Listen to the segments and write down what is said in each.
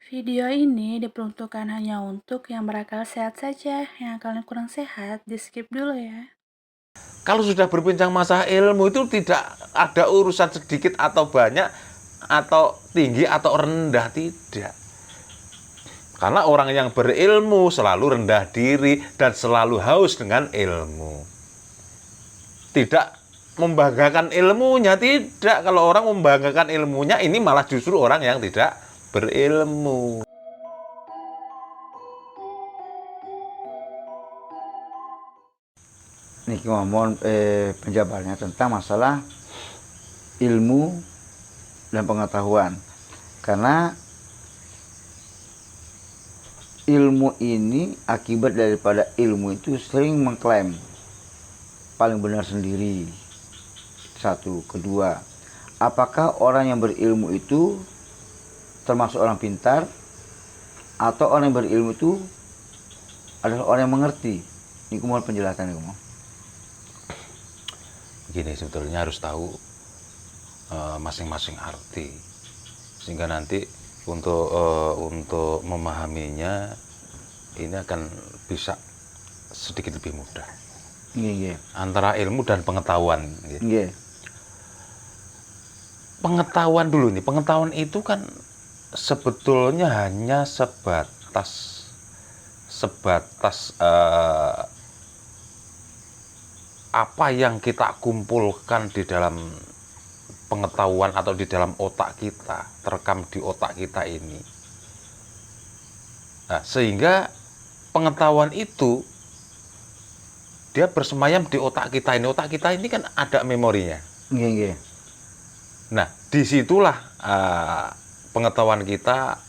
Video ini diperuntukkan hanya untuk yang berakal sehat saja. Yang akalnya kurang sehat, di skip dulu ya. Kalau sudah berbincang masalah ilmu itu tidak ada urusan sedikit atau banyak, atau tinggi atau rendah, tidak. Karena orang yang berilmu selalu rendah diri dan selalu haus dengan ilmu. Tidak membanggakan ilmunya, tidak. Kalau orang membanggakan ilmunya, ini malah justru orang yang tidak berilmu. Niki mohon penjabarannya tentang masalah ilmu dan pengetahuan. Karena ilmu ini akibat daripada ilmu itu sering mengklaim paling benar sendiri. Satu, kedua, apakah orang yang berilmu itu termasuk orang pintar atau orang yang berilmu itu adalah orang yang mengerti? Ini mohon penjelasan, mohon. Gini, sebetulnya harus tahu masing-masing arti, sehingga nanti untuk memahaminya ini akan bisa sedikit lebih mudah. Iya. Antara ilmu dan pengetahuan. Iya. Pengetahuan dulu nih, pengetahuan itu kan sebetulnya hanya sebatas apa yang kita kumpulkan di dalam pengetahuan atau di dalam otak kita, terekam di otak kita ini. Nah, sehingga pengetahuan itu dia bersemayam di otak kita ini. Otak kita ini kan ada memorinya. Iya. Nah, disitulah pengetahuan kita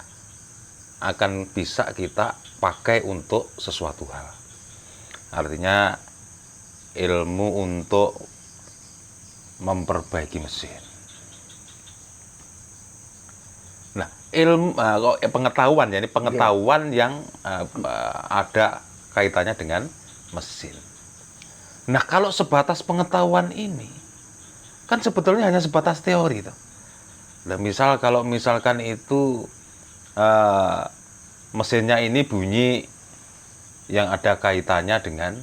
akan bisa kita pakai untuk sesuatu hal. Artinya ilmu untuk memperbaiki mesin. Nah, pengetahuan ya, ini pengetahuan yang ada kaitannya dengan mesin. Nah, kalau sebatas pengetahuan ini kan sebetulnya hanya sebatas teori toh. Nah, kalau misalkan itu mesinnya ini bunyi yang ada kaitannya dengan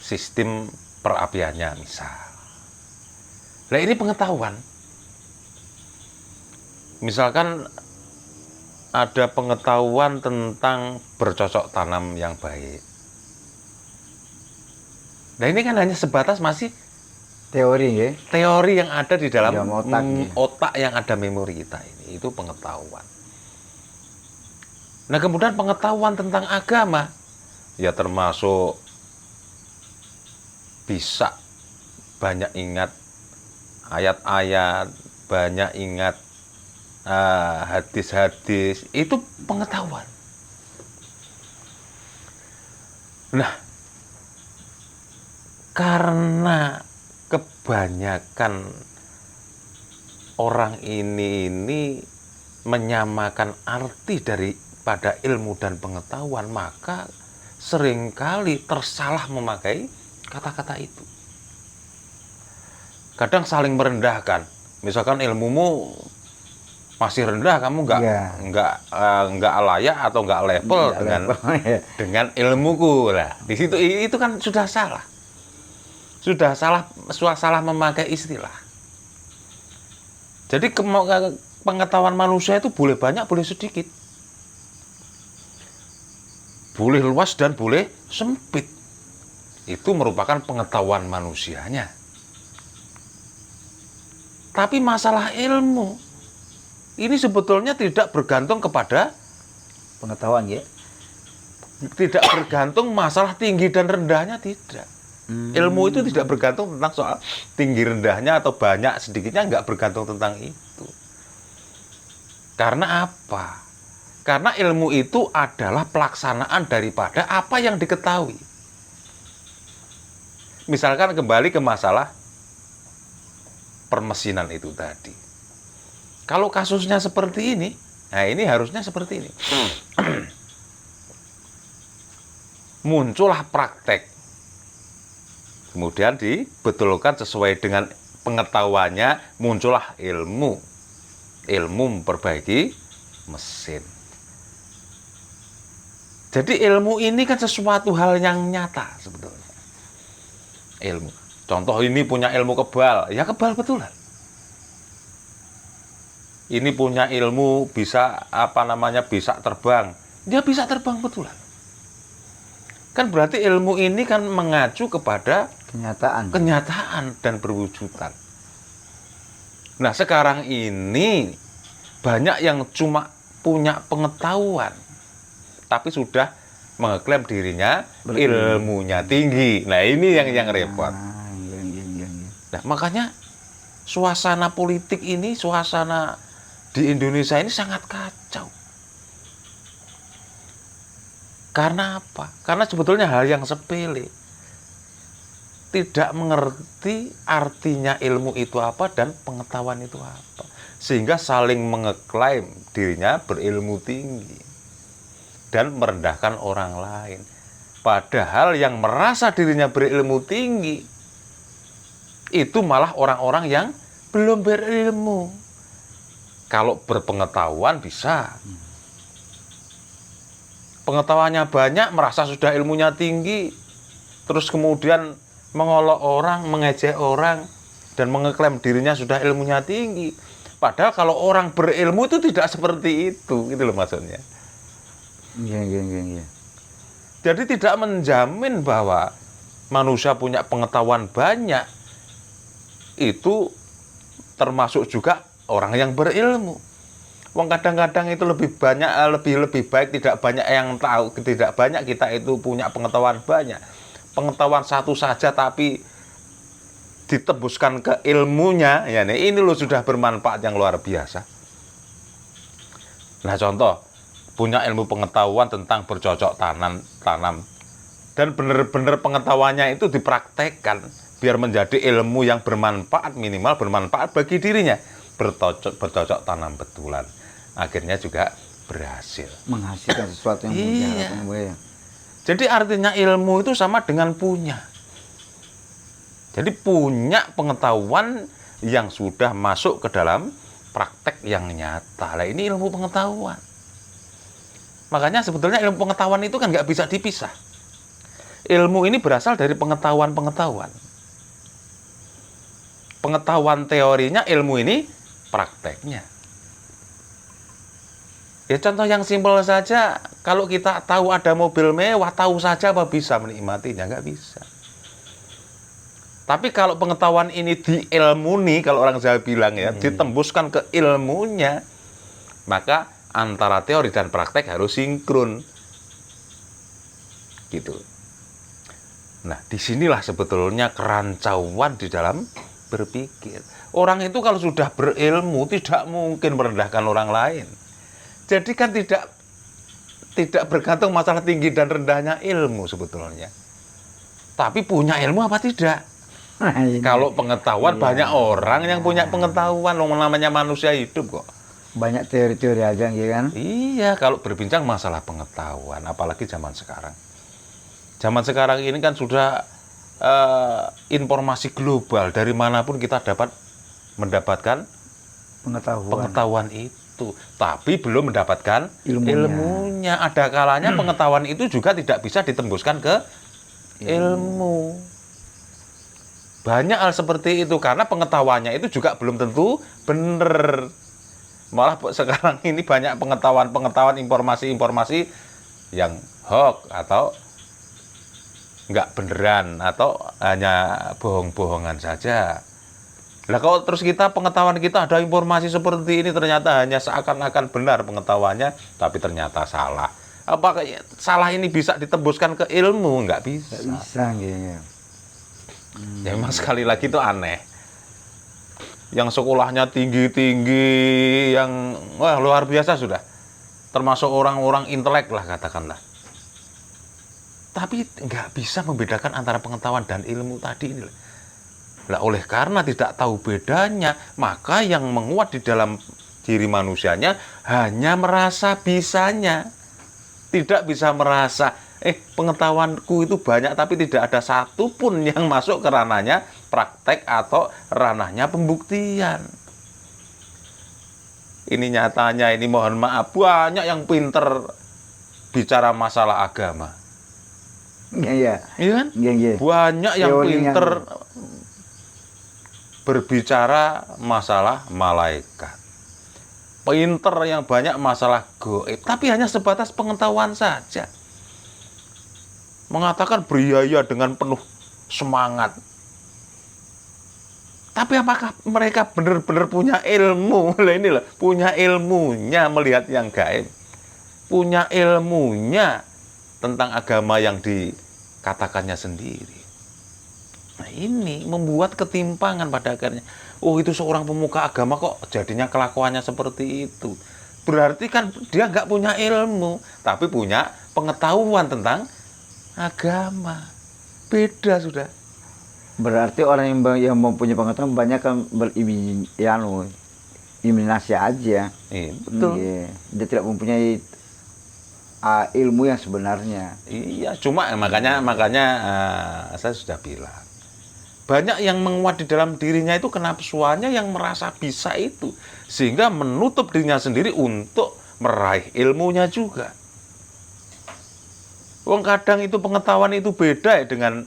sistem perapiannya misal. Nah, ini pengetahuan. Misalkan ada pengetahuan tentang bercocok tanam yang baik. Nah, ini kan hanya sebatas masih Teori ya. teori yang ada di dalam otak yang ada memori kita ini. Itu pengetahuan. Nah, kemudian pengetahuan tentang agama ya termasuk bisa banyak ingat ayat-ayat, banyak ingat hadis-hadis, itu pengetahuan. Nah, karena kebanyakan orang ini menyamakan arti daripada ilmu dan pengetahuan, maka seringkali tersalah memakai kata-kata itu. Kadang saling merendahkan. Misalkan ilmumu masih rendah, kamu nggak layak atau nggak level dengan ilmuku lah. Di situ itu kan sudah salah. Sudah salah memakai istilah. Jadi pengetahuan manusia itu boleh banyak, boleh sedikit. Boleh luas dan boleh sempit. Itu merupakan pengetahuan manusianya. Tapi masalah ilmu ini sebetulnya tidak bergantung kepada pengetahuan ya. Tidak bergantung masalah tinggi dan rendahnya, tidak. Ilmu itu tidak bergantung tentang soal tinggi rendahnya atau banyak sedikitnya, nggak bergantung tentang itu. Karena apa? Karena ilmu itu adalah pelaksanaan daripada apa yang diketahui. Misalkan kembali ke masalah permesinan itu tadi. Kalau kasusnya seperti ini, nah ini harusnya seperti ini. Muncullah praktek. Kemudian dibetulkan sesuai dengan pengetahuannya, muncullah ilmu. Ilmu memperbaiki mesin. Jadi ilmu ini kan sesuatu hal yang nyata sebetulnya. Ilmu. Contoh ini punya ilmu kebal, ya kebal betulan. Ini punya ilmu bisa bisa terbang, dia bisa terbang betulan. Kan berarti ilmu ini kan mengacu kepada kenyataan dan perwujudan. Nah, sekarang ini banyak yang cuma punya pengetahuan tapi sudah mengklaim dirinya ilmunya tinggi. Nah, ini yang repot. Nah, makanya suasana politik ini, suasana di Indonesia ini sangat kacau. Karena apa? Karena sebetulnya hal yang sepele. Tidak mengerti artinya ilmu itu apa dan pengetahuan itu apa. Sehingga saling mengeklaim dirinya berilmu tinggi dan merendahkan orang lain. Padahal yang merasa dirinya berilmu tinggi itu malah orang-orang yang belum berilmu. Kalau berpengetahuan bisa. Pengetahuannya banyak, merasa sudah ilmunya tinggi, terus kemudian mengolok orang, mengejek orang, dan mengeklaim dirinya sudah ilmunya tinggi. Padahal kalau orang berilmu itu tidak seperti itu, gitu loh maksudnya. Iya. Jadi tidak menjamin bahwa manusia punya pengetahuan banyak itu termasuk juga orang yang berilmu. Wong kadang-kadang itu lebih baik tidak banyak yang tahu, tidak banyak kita itu punya pengetahuan banyak. Pengetahuan satu saja tapi ditebuskan ke ilmunya, ya ini loh sudah bermanfaat yang luar biasa. Nah, contoh punya ilmu pengetahuan tentang bercocok tanam dan benar-benar pengetahuannya itu dipraktekkan biar menjadi ilmu yang bermanfaat, minimal bermanfaat bagi dirinya, bercocok tanam betulan, akhirnya juga berhasil menghasilkan sesuatu yang iya. Jadi artinya ilmu itu sama dengan punya. Jadi punya pengetahuan yang sudah masuk ke dalam praktek yang nyata. Lah ini ilmu pengetahuan. Makanya sebetulnya ilmu pengetahuan itu kan nggak bisa dipisah. Ilmu ini berasal dari pengetahuan-pengetahuan. Pengetahuan teorinya, ilmu ini prakteknya. Ya contoh yang simpel saja, kalau kita tahu ada mobil mewah, tahu saja apa bisa menikmatinya? Nggak bisa. Tapi kalau pengetahuan ini diilmuni, kalau orang Jawa bilang ya, ditembuskan ke ilmunya, maka antara teori dan praktek harus sinkron. Gitu. Nah, disinilah sebetulnya kerancauan di dalam berpikir. Orang itu kalau sudah berilmu tidak mungkin merendahkan orang lain. Jadi kan tidak bergantung masalah tinggi dan rendahnya ilmu sebetulnya. Tapi punya ilmu apa tidak? Kalau pengetahuan banyak orang yang punya pengetahuan, namanya manusia hidup kok. Banyak teori-teori aja kan? Iya, kalau berbincang masalah pengetahuan, apalagi zaman sekarang. Zaman sekarang ini kan sudah informasi global, dari manapun kita dapat mendapatkan pengetahuan itu. Tapi belum mendapatkan ilmunya. Ada kalanya pengetahuan itu juga tidak bisa ditembuskan ke ilmu. Banyak hal seperti itu, karena pengetahuannya itu juga belum tentu benar. Malah sekarang ini banyak pengetahuan, informasi-informasi yang hoax atau nggak beneran atau hanya bohong-bohongan saja. Lah kalau terus pengetahuan kita ada informasi seperti ini ternyata hanya seakan-akan benar pengetahuannya, tapi ternyata salah. Apakah salah ini bisa ditembuskan ke ilmu? Nggak bisa. Nggak bisa gitu. Ya memang sekali lagi itu aneh. Yang sekolahnya tinggi-tinggi, yang wah luar biasa sudah. Termasuk orang-orang intelek lah katakanlah. Tapi nggak bisa membedakan antara pengetahuan dan ilmu tadi ini. Lah oleh karena tidak tahu bedanya, maka yang menguat di dalam diri manusianya hanya merasa bisanya. Tidak bisa merasa, pengetahuanku itu banyak tapi tidak ada satupun yang masuk ke ranahnya praktek atau ranahnya pembuktian. ini nyatanya ini mohon maaf banyak yang pinter bicara masalah agama. Iya. Iya kan? Iya. Banyak yang Teorinya. pinter berbicara masalah malaikat. Pinter yang banyak masalah gaib, tapi hanya sebatas pengetahuan saja. Mengatakan beriaya dengan penuh semangat. Tapi apakah mereka benar-benar punya ilmu? Lah inilah, punya ilmunya melihat yang gaib. Punya ilmunya tentang agama yang dikatakannya sendiri. Nah, ini membuat ketimpangan pada akhirnya. Oh, itu seorang pemuka agama kok jadinya kelakuannya seperti itu. Berarti kan dia nggak punya ilmu, tapi punya pengetahuan tentang agama. Beda sudah. Berarti orang yang mempunyai pengetahuan banyak kan imajinasi aja. Iya, betul. Iya. Dia tidak mempunyai ilmu yang sebenarnya. Iya, cuma makanya saya sudah bilang. Banyak yang menguat di dalam dirinya itu kenapsuannya yang merasa bisa itu. Sehingga menutup dirinya sendiri untuk meraih ilmunya juga. Wong kadang itu pengetahuan itu beda ya dengan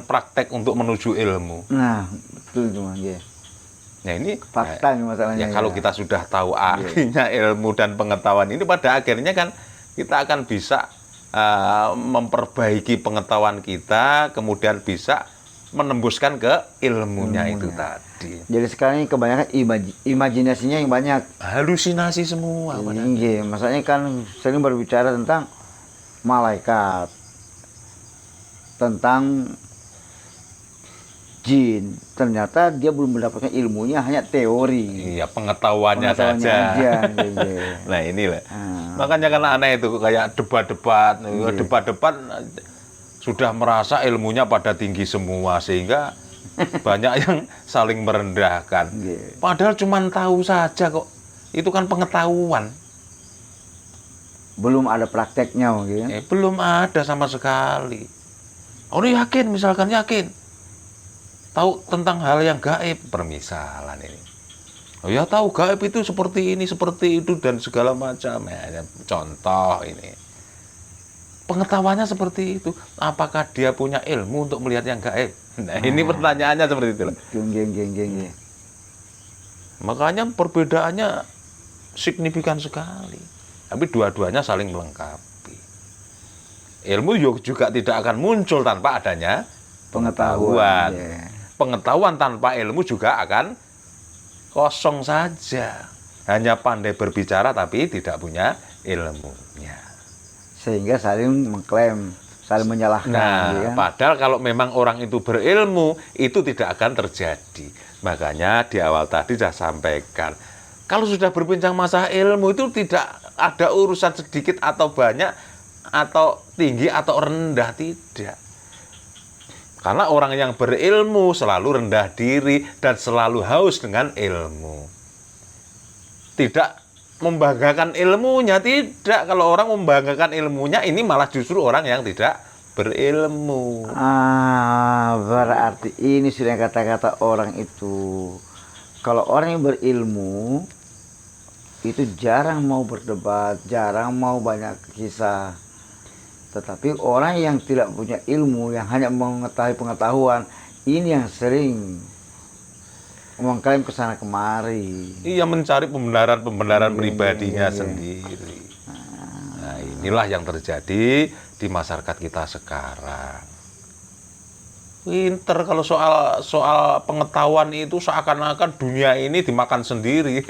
praktek untuk menuju ilmu. Nah, betul itu Mas. Yeah. Nah ini Fakta nih masalahnya. ya kalau kita sudah tahu artinya ilmu dan pengetahuan ini pada akhirnya kan kita akan bisa memperbaiki pengetahuan kita, kemudian bisa menembuskan ke ilmunya itu tadi. Jadi sekarang ini kebanyakan imajinasinya yang banyak. Halusinasi semua. Iya, maksudnya kan sering berbicara tentang malaikat, tentang jin. Ternyata dia belum mendapatkan ilmunya, hanya teori. Iya, pengetahuannya saja. Aja, gitu. Nah inilah. Makanya kan aneh itu kayak debat-debat, debat-debat sudah merasa ilmunya pada tinggi semua sehingga banyak yang saling merendahkan. Padahal cuma tahu saja kok. Itu kan pengetahuan. Belum ada prakteknya gitu. Belum ada sama sekali. Oh yakin, misalkan yakin. Tahu tentang hal yang gaib, permisalan ini. Oh ya tahu gaib itu seperti ini, seperti itu dan segala macam. Ya, contoh ini. Pengetahuannya seperti itu. Apakah dia punya ilmu untuk melihat yang gaib? Nah, ini pertanyaannya seperti itu. Geng. Makanya perbedaannya signifikan sekali. Tapi dua-duanya saling melengkapi. Ilmu juga tidak akan muncul tanpa adanya pengetahuan. Pengetahuan tanpa ilmu juga akan kosong saja. Hanya pandai berbicara tapi tidak punya ilmunya. Sehingga saling mengklaim, saling menyalahkan. Nah, padahal kalau memang orang itu berilmu, itu tidak akan terjadi. Makanya di awal tadi saya sampaikan, kalau sudah berbincang masalah ilmu itu tidak ada urusan sedikit atau banyak, atau tinggi atau rendah, tidak. Karena orang yang berilmu selalu rendah diri dan selalu haus dengan ilmu. Tidak membanggakan ilmunya, tidak. Kalau orang membanggakan ilmunya, ini malah justru orang yang tidak berilmu. Berarti ini sudah kata-kata orang itu. Kalau orang yang berilmu itu jarang mau berdebat, jarang mau banyak kisah. Tetapi orang yang tidak punya ilmu, yang hanya mengetahui pengetahuan, ini yang sering mengklaim kesana kemari. Iya, mencari pembenaran pribadinya sendiri. Nah, inilah yang terjadi di masyarakat kita sekarang. Pinter kalau soal pengetahuan itu seakan-akan dunia ini dimakan sendiri.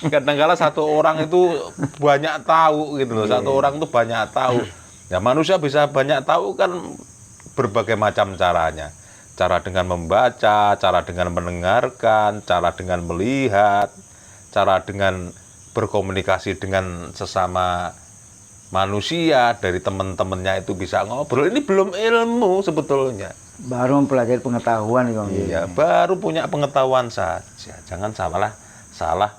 Kadang-kala satu orang itu banyak tahu gitu loh. Satu orang itu banyak tahu. Ya manusia bisa banyak tahu kan berbagai macam caranya. Cara dengan membaca, cara dengan mendengarkan, cara dengan melihat, cara dengan berkomunikasi dengan sesama manusia, dari teman-temannya itu bisa ngobrol. Ini belum ilmu sebetulnya. Baru mempelajari pengetahuan. Iya, baru punya pengetahuan saja. Jangan salah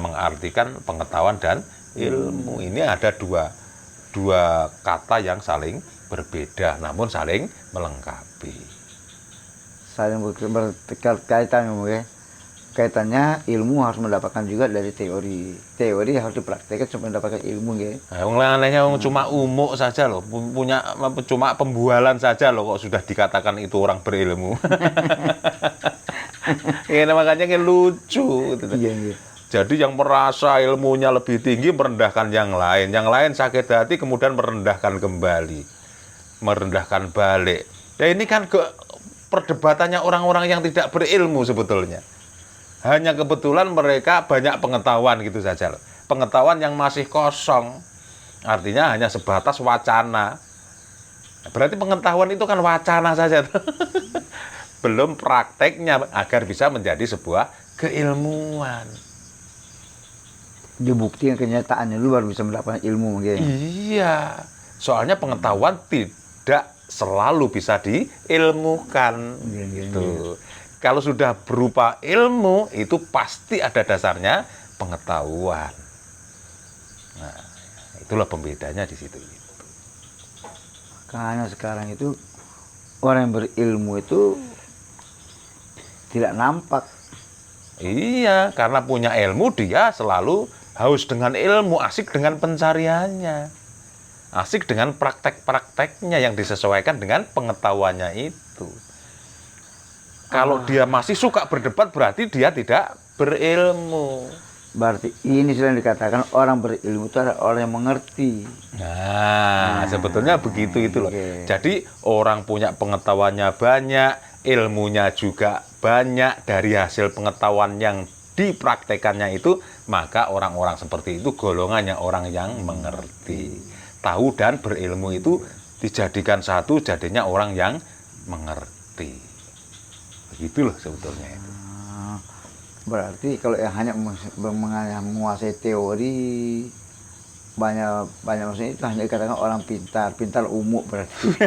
mengartikan pengetahuan dan ilmu. Ini ada dua kata yang saling berbeda, namun saling melengkapi. Saling berkaitan, kaitannya ilmu harus mendapatkan juga dari teori. Teori harus dipraktekkan supaya mendapatkan ilmu ya. Nah, wong anehnya wong cuma umuk saja loh, punya cuma pembualan saja loh kok sudah dikatakan itu orang berilmu. Ini makanya kan lucu gitu. Iya, iya. Jadi yang merasa ilmunya lebih tinggi merendahkan yang lain sakit hati kemudian merendahkan kembali, merendahkan balik. Ya ini kan perdebatannya orang-orang yang tidak berilmu sebetulnya. Hanya kebetulan mereka banyak pengetahuan gitu saja loh. Pengetahuan yang masih kosong, artinya hanya sebatas wacana. Berarti pengetahuan itu kan wacana saja tuh. Belum prakteknya agar bisa menjadi sebuah keilmuan. Dibuktikan kenyataannya dulu baru bisa mendapatkan ilmu mungkin. Iya, soalnya pengetahuan tidak selalu bisa diilmukan. Iya, iya, Gitu. Kalau sudah berupa ilmu, itu pasti ada dasarnya pengetahuan. Nah, itulah pembedanya di situ. Karena sekarang itu orang yang berilmu itu tidak nampak. Iya, karena punya ilmu dia selalu haus dengan ilmu, asik dengan pencariannya. Asik dengan praktek-prakteknya yang disesuaikan dengan pengetahuannya itu. Kalau dia masih suka berdebat berarti dia tidak berilmu. Berarti ini sudah dikatakan orang berilmu itu adalah orang yang mengerti. Nah, sebetulnya begitu itu loh. Oke. Jadi orang punya pengetahuannya banyak, ilmunya juga banyak dari hasil pengetahuan yang dipraktekannya itu, maka orang-orang seperti itu golongannya orang yang mengerti. Tahu dan berilmu itu dijadikan satu, jadinya orang yang mengerti. Begitulah sebetulnya itu. Berarti kalau yang hanya menguasai teori banyak maksudnya itu hanya dikatakan orang pintar umum berarti.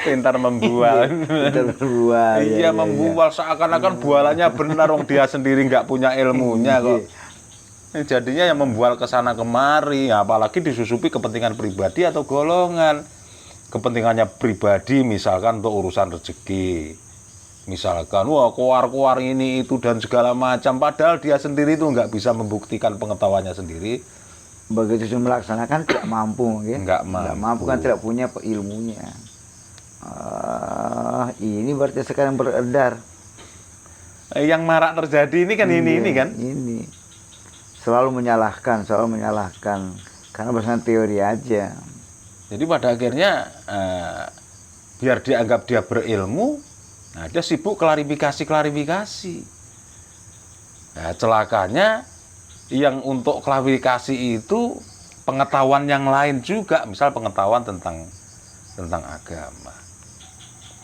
Pintar membual. Pintar berbual. Iya, membual seakan-akan bualannya benar, wong dia sendiri nggak punya ilmunya kok. Jadinya yang membual ke sana kemari, apalagi disusupi kepentingan pribadi atau golongan. Kepentingannya pribadi misalkan untuk urusan rezeki. Misalkan, wah keluar ini itu dan segala macam, padahal dia sendiri itu nggak bisa membuktikan pengetahuannya sendiri. Begitu sudah melaksanakan tidak mampu mungkin. Nggak Tidak mampu. mampu kan tidak punya ilmunya. Ini berarti sekarang beredar. Yang marak terjadi ini kan ini kan. Ini selalu menyalahkan karena berdasarkan teori aja. Jadi pada akhirnya biar dianggap dia berilmu, nah dia sibuk klarifikasi. Nah, celakanya yang untuk klarifikasi itu pengetahuan yang lain juga, misal pengetahuan tentang agama.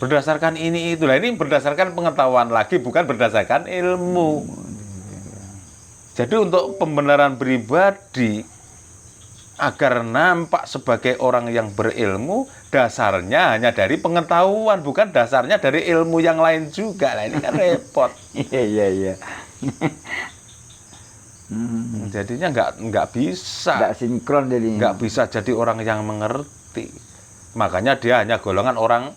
Berdasarkan ini itulah, ini berdasarkan pengetahuan lagi, bukan berdasarkan ilmu. Jadi untuk pembenaran pribadi agar nampak sebagai orang yang berilmu, dasarnya hanya dari pengetahuan, bukan dasarnya dari ilmu yang lain juga. Nah, ini kan repot. Iya. Jadinya nggak bisa. Nggak sinkron jadinya. Nggak bisa jadi orang yang mengerti. Makanya dia hanya golongan orang,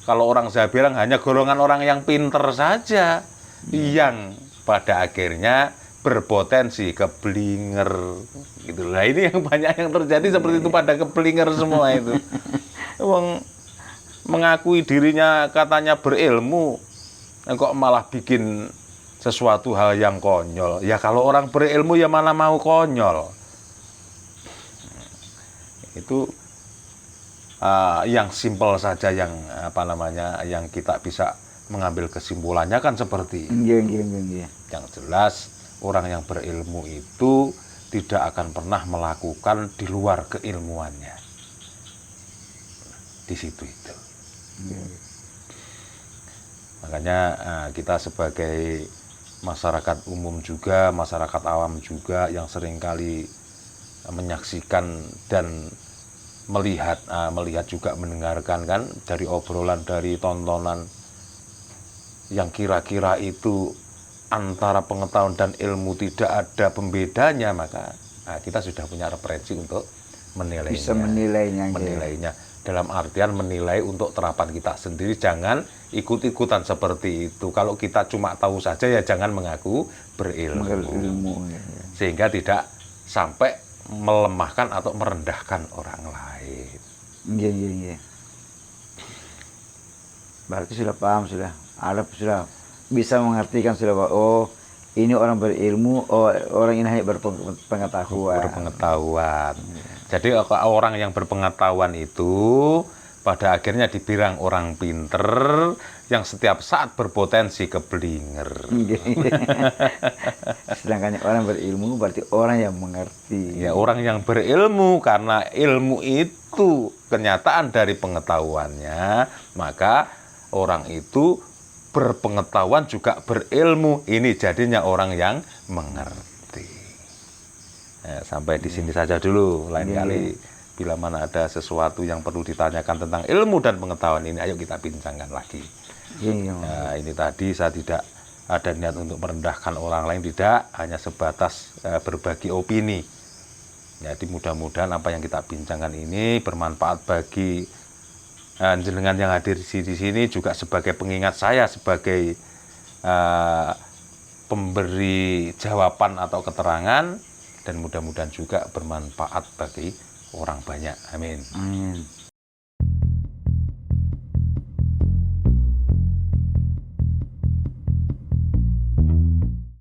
kalau orang saya bilang hanya golongan orang yang pinter saja, yang pada akhirnya berpotensi keblinger gitu. Nah ini yang banyak yang terjadi seperti itu, pada keblinger semua itu. Wong mengakui dirinya katanya berilmu, kok malah bikin sesuatu hal yang konyol. Ya kalau orang berilmu ya mana mau konyol. Itu yang simpel saja, yang yang kita bisa mengambil kesimpulannya kan seperti itu. Iya. Yang jelas orang yang berilmu itu tidak akan pernah melakukan di luar keilmuannya. Di situ itu. Makanya kita sebagai masyarakat umum juga, masyarakat awam juga yang seringkali menyaksikan dan melihat juga mendengarkan kan dari obrolan, dari tontonan yang kira-kira itu antara pengetahuan dan ilmu tidak ada pembedanya, maka kita sudah punya referensi untuk menilainya. Bisa menilainya. Menilainya. Dalam artian menilai untuk terapan kita sendiri, jangan ikut-ikutan seperti itu. Kalau kita cuma tahu saja ya jangan mengaku berilmu. Ya. Sehingga tidak sampai melemahkan atau merendahkan orang lain. Iya. Berarti sudah paham, sudah Arab, sudah bisa mengartikan sudah bahwa oh ini orang berilmu, oh orang ini hanya berpengetahuan. Berpengetahuan. Jadi orang yang berpengetahuan itu pada akhirnya dibilang orang pinter yang setiap saat berpotensi keblinger. Sedangkan orang berilmu berarti orang yang mengerti. Ya, orang yang berilmu karena ilmu itu kenyataan dari pengetahuannya, maka orang itu berpengetahuan juga berilmu. Ini jadinya orang yang mengerti. Ya, sampai di sini saja dulu. Lain kali bila mana ada sesuatu yang perlu ditanyakan tentang ilmu dan pengetahuan ini, ayo kita bincangkan lagi. Nah, ini tadi saya tidak ada niat untuk merendahkan orang lain, tidak, hanya sebatas berbagi opini. Jadi mudah-mudahan apa yang kita bincangkan ini bermanfaat bagi jenengan yang hadir di sini, juga sebagai pengingat saya sebagai pemberi jawaban atau keterangan, dan mudah-mudahan juga bermanfaat bagi orang banyak. Amin.